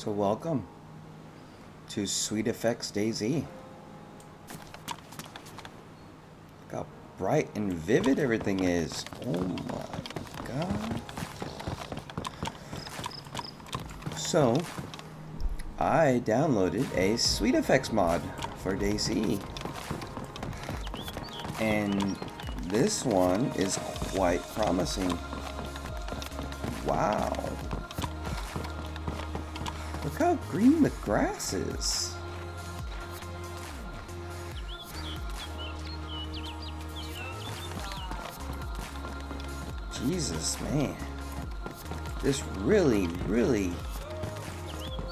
So welcome to SweetFX Dayz. Look how bright and vivid everything is. Oh my god. So I downloaded a SweetFX mod for Dayz. And this one is quite promising. Wow. Look how green the grass is. Jesus, man. This really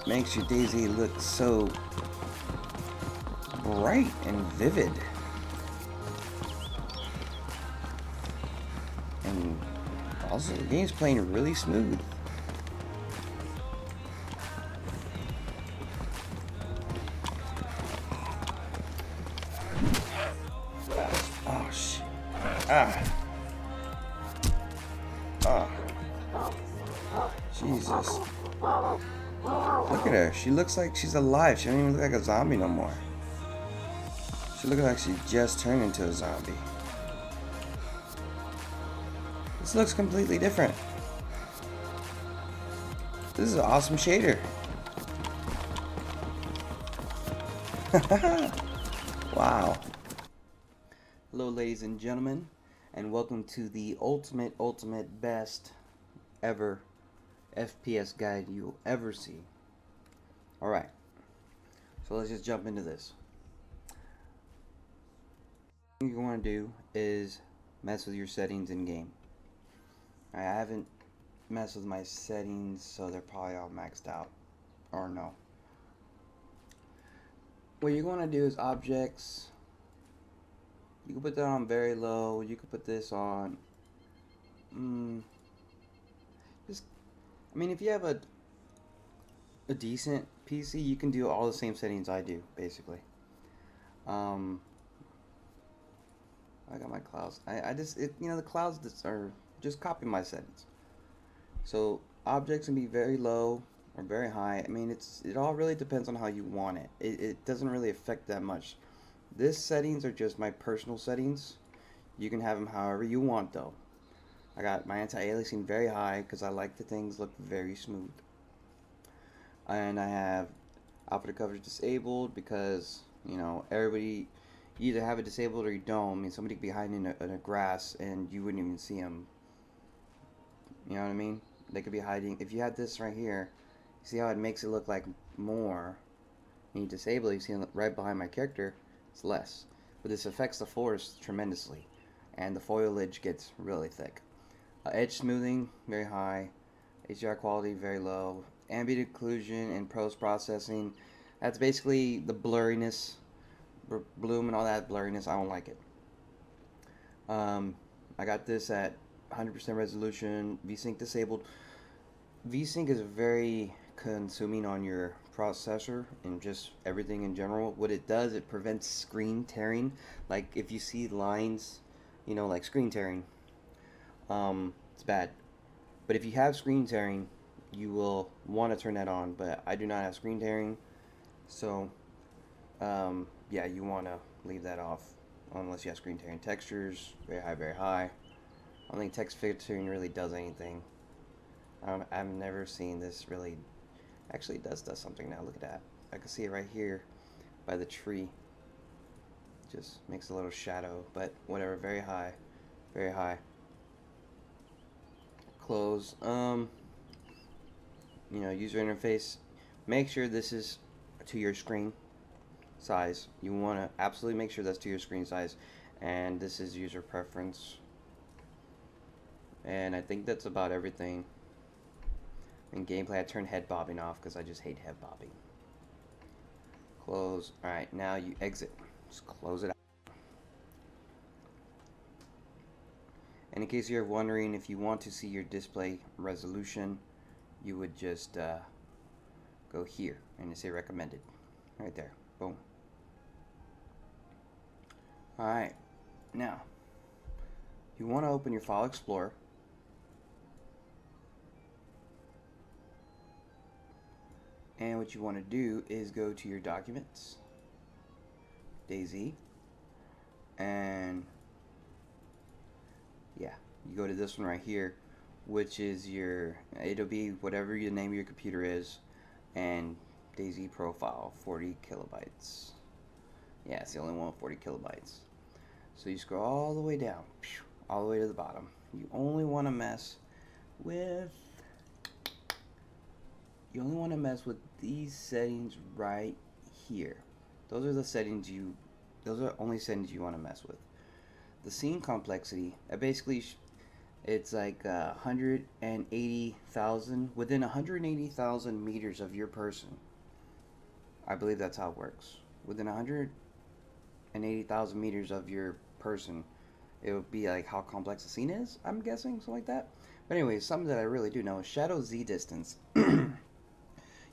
makes your Dayz look so bright and vivid. And also, the game's playing really smooth. Oh shit. Jesus. Look at her. She looks like she's alive. She don't even look like a zombie no more. She looks like she just turned into a zombie. This looks completely different. This is an awesome shader. Wow. Hello ladies and gentlemen, and welcome to the ultimate best ever FPS guide you'll ever see. Alright, so let's just jump into this. What you want to do is mess with your settings in game. I haven't messed with my settings, so they're probably all maxed out, or no. What you're going to do is objects. You can put that on very low. You can put this on. I mean, if you have a decent PC, you can do all the same settings I do, basically. I got my clouds. The clouds are just copy my settings. So objects can be very low or very high. I mean, it all really depends on how you want it. It doesn't really affect that much. This settings are just my personal settings. You can have them however you want, though. I got my anti-aliasing very high because I like the things look very smooth. And I have output coverage disabled because, you know, everybody, you either have it disabled or you don't. I mean, somebody could be hiding in a grass and you wouldn't even see them. You know what I mean? They could be hiding. If you had this right here, see how it makes it look like more. And you disable it, you see right behind my character, it's less. But this affects the forest tremendously. And the foliage gets really thick. Edge smoothing, very high. HDR quality, very low. Ambient occlusion and post processing, that's basically the blurriness, bloom and all that blurriness. I don't like it. I got this at 100% resolution, VSync disabled. VSync is very consuming on your processor and just everything in general. What it does, it prevents screen tearing. Like if you see lines, you know, like screen tearing, it's bad. But if you have screen tearing, you will want to turn that on. But I do not have screen tearing, so yeah, you want to leave that off unless you have screen tearing. Textures, very high, very high. I don't think text filtering really does anything. I've never seen this really. Actually, it does something now. Look at that. I can see it right here by the tree. Just makes a little shadow, but whatever. Very high, very high. Close. You know, user interface. Make sure this is to your screen size. You want to absolutely make sure that's to your screen size, and this is user preference. And I think that's about everything. In gameplay, I turned head bobbing off because I just hate head bobbing. Close. Alright, now you exit. Just close it out. And in case you're wondering if you want to see your display resolution, you would just go here and say recommended. Right there. Boom. Alright. Now, you want to open your File Explorer. And what you want to do is go to your documents, Dayz, and yeah, you go to this one right here, which is your, it'll be whatever your name of your computer is, and Dayz profile, 40 kilobytes. Yeah, it's the only one with 40 kilobytes. So you scroll all the way down, all the way to the bottom. You only want to mess with these settings right here. Those are the settings those are only settings you want to mess with. The scene complexity, basically it's like 180,000, within 180,000 meters of your person. I believe that's how it works. Within 180,000 meters of your person, it would be like how complex the scene is, I'm guessing, something like that. But anyway, something that I really do know is shadow Z distance.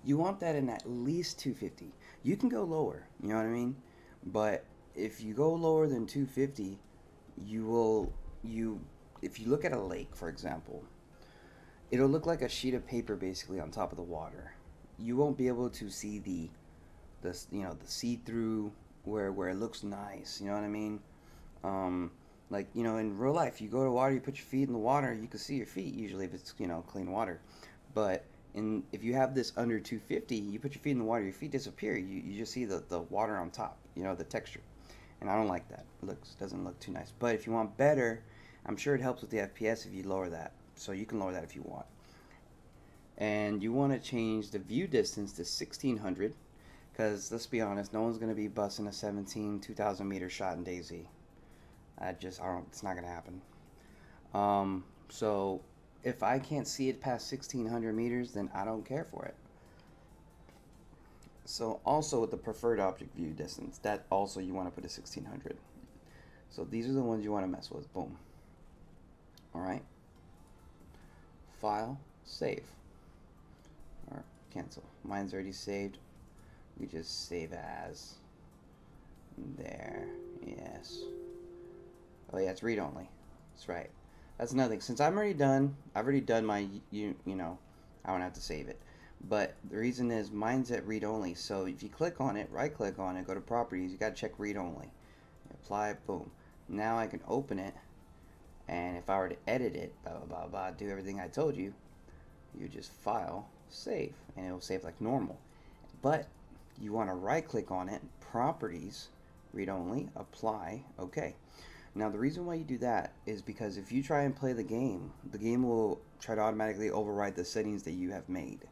You want that in at least 250. You can go lower, you know what I mean? But if you go lower than 250, if you look at a lake, for example, it'll look like a sheet of paper basically on top of the water. You won't be able to see the see-through where it looks nice, you know what I mean? Like, in real life, you go to water, you put your feet in the water, you can see your feet usually if it's, clean water. But if you have this under 250, you put your feet in the water, your feet disappear. You just see the water on top, the texture. And I don't like that. It doesn't look too nice. But if you want better, I'm sure it helps with the FPS if you lower that. So you can lower that if you want. And you want to change the view distance to 1600, because let's be honest, no one's going to be busting a 2,000 meter shot in Dayz. It's not going to happen. So if I can't see it past 1,600 meters, then I don't care for it. So also with the preferred object view distance, that also you want to put a 1,600. So these are the ones you want to mess with. Boom. Alright. File, save. Or cancel. Mine's already saved. We just save as. There. Yes. Oh yeah, it's read only. That's right. That's another thing. Since I've already done my, I don't have to save it. But the reason is mine's at read only. So if you click on it, right click on it, go to properties, you got to check read only. Apply, boom. Now I can open it, and if I were to edit it, blah, blah, blah, blah, do everything I told you, you just file, save, and it will save like normal. But you want to right click on it, properties, read only, apply, okay. Now the reason why you do that is because if you try and play the game will try to automatically override the settings that you have made.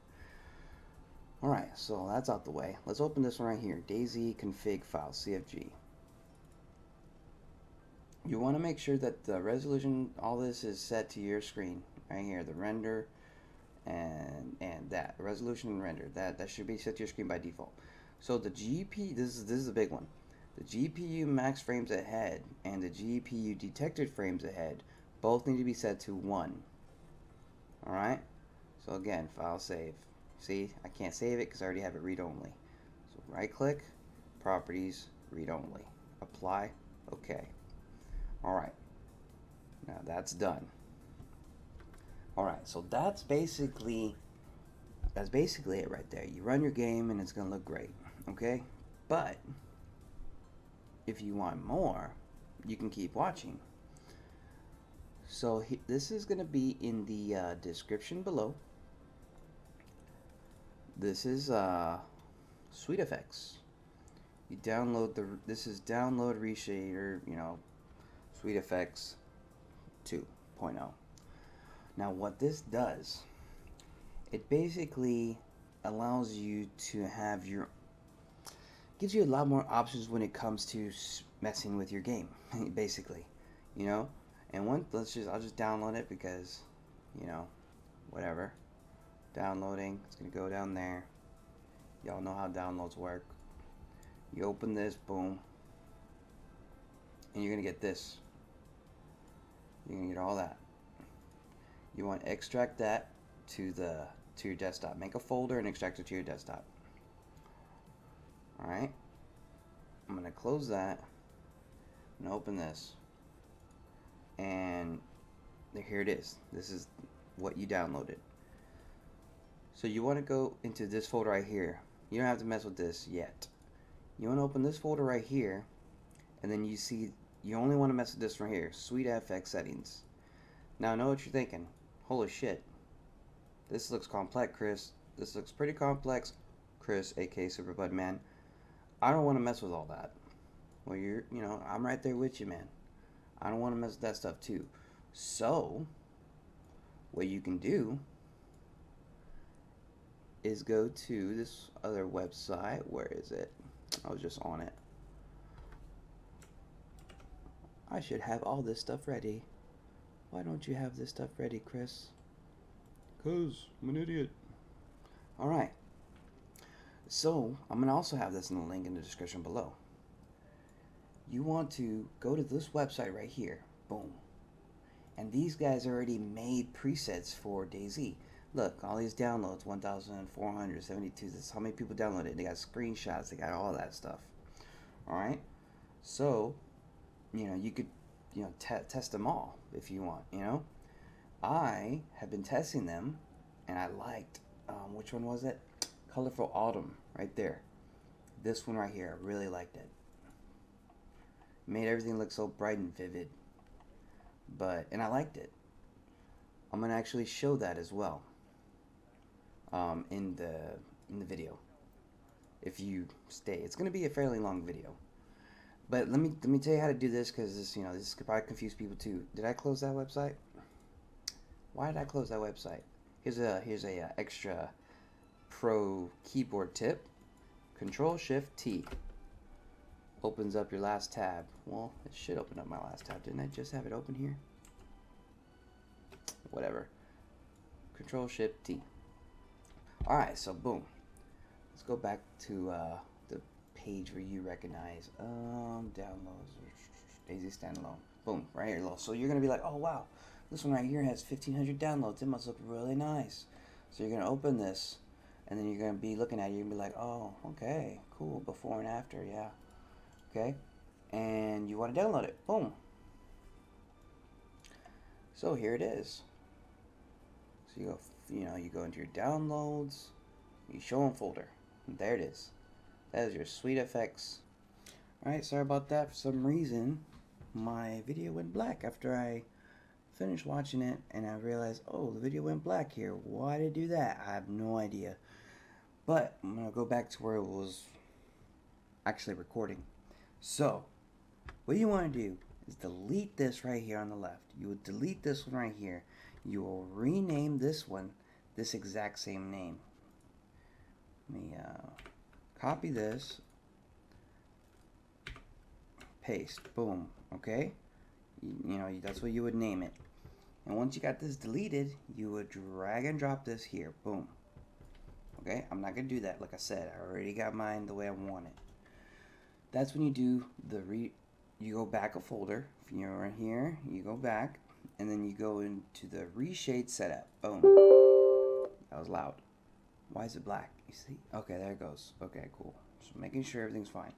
Alright, so that's out the way. Let's open this one right here, Dayz config file, CFG. You want to make sure that the resolution, all this is set to your screen, right here, the render and that, resolution and render, that should be set to your screen by default. So the GPU, this is the big one. The GPU max frames ahead and the GPU detected frames ahead both need to be set to 1. Alright? So again, file save. See, I can't save it because I already have it read only. So right click, properties, read only. Apply, okay. Alright. Now that's done. Alright, so that's basically it right there. You run your game and it's gonna look great. Okay? But if you want more, you can keep watching. So this is going to be in the description below. This is SweetFX. You download this is download Reshade, SweetFX 2.0. Now what this does, it basically allows you to have gives you a lot more options when it comes to messing with your game, basically, and I'll just download it because, whatever, downloading, it's gonna go down there. Y'all know how downloads work. You open this, boom, and you're gonna get this. You're gonna get all that. You want to extract that to your desktop. Make a folder and extract it to your desktop. Alright, I'm going to close that and open this, and here it is. This is what you downloaded. So So you want to go into this folder right here. You don't have to mess with this yet. You want to open this folder right here, and then you see you only want to mess with this right here, SweetFX settings. Now I know what you're thinking. Holy shit. This looks complex, Chris. This looks pretty complex, Chris, aka Superbud Man. I don't want to mess with all that. Well, I'm right there with you, man. I don't want to mess with that stuff too. So, what you can do is go to this other website. Where is it? I was just on it. I should have all this stuff ready. Why don't you have this stuff ready, Chris? 'Cause I'm an idiot. Alright. So, I'm going to also have this in the link in the description below. You want to go to this website right here. Boom. And these guys already made presets for Dayz. Look, all these downloads, 1,472. That's how many people downloaded it. They got screenshots. They got all that stuff. Alright. So, you could, test them all if you want, I have been testing them, and I liked, which one was it? Colorful Autumn, right there. This one right here, I really liked it. Made everything look so bright and vivid. And I liked it. I'm gonna actually show that as well, in the video. If you stay, it's gonna be a fairly long video. But let me tell you how to do this, because this could probably confuse people too. Did I close that website? Why did I close that website? Here's a extra pro keyboard tip. Control-Shift-T opens up your last tab. Well, it should open up my last tab. Didn't I just have it open here? Whatever. Control-Shift-T. Alright, so boom. Let's go back to the page where you recognize downloads, Dayz standalone. Boom, right here. So you're gonna be like, oh wow, this one right here has 1,500 downloads. It must look really nice. So you're gonna open this, and then you're gonna be looking at it. You're gonna be like, oh, okay, cool, before and after, yeah, okay. And you want to download it. Boom. So here it is. So you go into your downloads, you show them folder, and there it is. That is your SweetFX. Alright, sorry about that. For some reason, my video went black after I finished watching it, and I realized, oh, the video went black here. Why did it do that? I have no idea. But I'm going to go back to where it was actually recording. So, what you want to do is delete this right here on the left. You would delete this one right here. You will rename this one this exact same name. Let me copy this, paste, boom, okay? That's what you would name it. And once you got this deleted, you would drag and drop this here, boom. Okay, I'm not gonna do that. Like I said, I already got mine the way I want it. That's when you do you go back a folder. If you're in here, you go back, and then you go into the Reshade setup, boom. That was loud. Why is it black? You see? Okay, there it goes. Okay, cool. Just making sure everything's fine.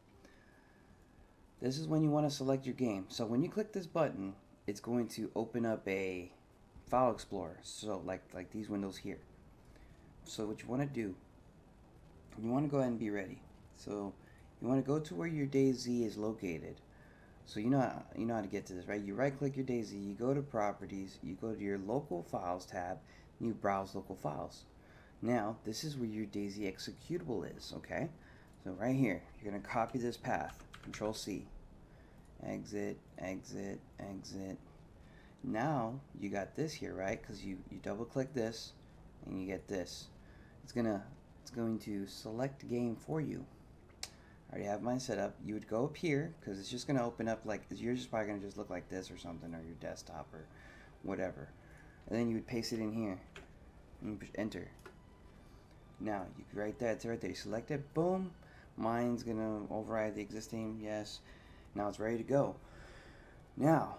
This is when you want to select your game. So when you click this button, it's going to open up a file explorer. So like these windows here. So what you want to do, you want to go ahead and be ready. So you want to go to where your Dayz is located. So you know how to get to this, right? You right click your Dayz, you go to properties, you go to your local files tab, and you browse local files. Now, this is where your Dayz executable is, okay? So right here, you're going to copy this path, Control C, exit, exit, exit. Now, you got this here, right? Because you double click this, and you get this. It's going to select game for you. I already have mine set up. You would go up here, because it's just going to open up like, you're just probably going to just look like this or something, or your desktop or whatever. And then you would paste it in here, and you push enter. Now, right there, it's right there. You select it, boom. Mine's going to override the existing, yes. Now it's ready to go. Now,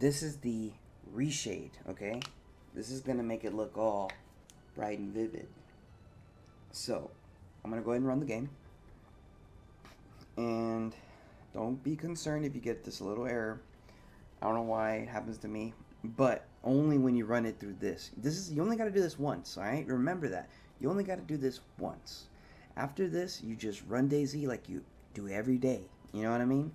this is the Reshade, okay? This is going to make it look all bright and vivid. So, I'm going to go ahead and run the game. And don't be concerned if you get this little error. I don't know why it happens to me. but only when you run it through this. You only got to do this once, all right? Remember that. You only got to do this once. After this, you just run Dayz like you do every day. You know what I mean?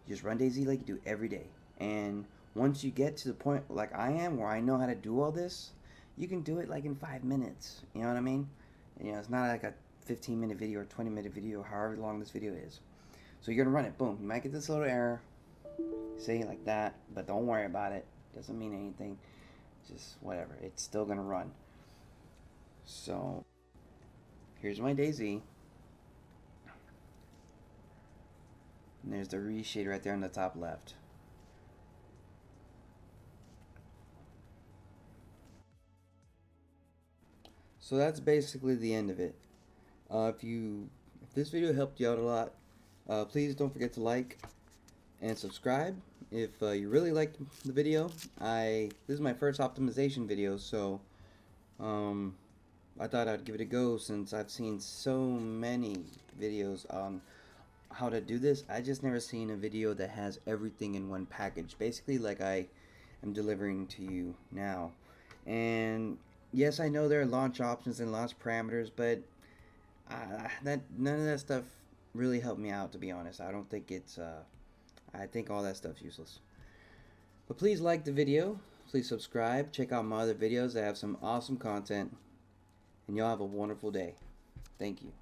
You just run Dayz like you do every day. And once you get to the point like I am, where I know how to do all this, you can do it like in 5 minutes. You know what I mean? You know, it's not like a 15-minute video or 20-minute video, however long this video is. So you're gonna run it. Boom. You might get this little error. Say it like that, but don't worry about it. Doesn't mean anything. Just whatever. It's still gonna run. So here's my Dayz. And there's the Reshade right there on the top left. So that's basically the end of it. If this video helped you out a lot, please don't forget to like and subscribe. If you really liked the video, this is my first optimization video, so I thought I'd give it a go since I've seen so many videos on how to do this. I just never seen a video that has everything in one package, basically like I am delivering to you now. And yes, I know there are launch options and launch parameters, but none of that stuff really helped me out, to be honest. I don't think it's I think all that stuff's useless. But please like the video, please subscribe, check out my other videos. I have some awesome content, and y'all have a wonderful day. Thank you.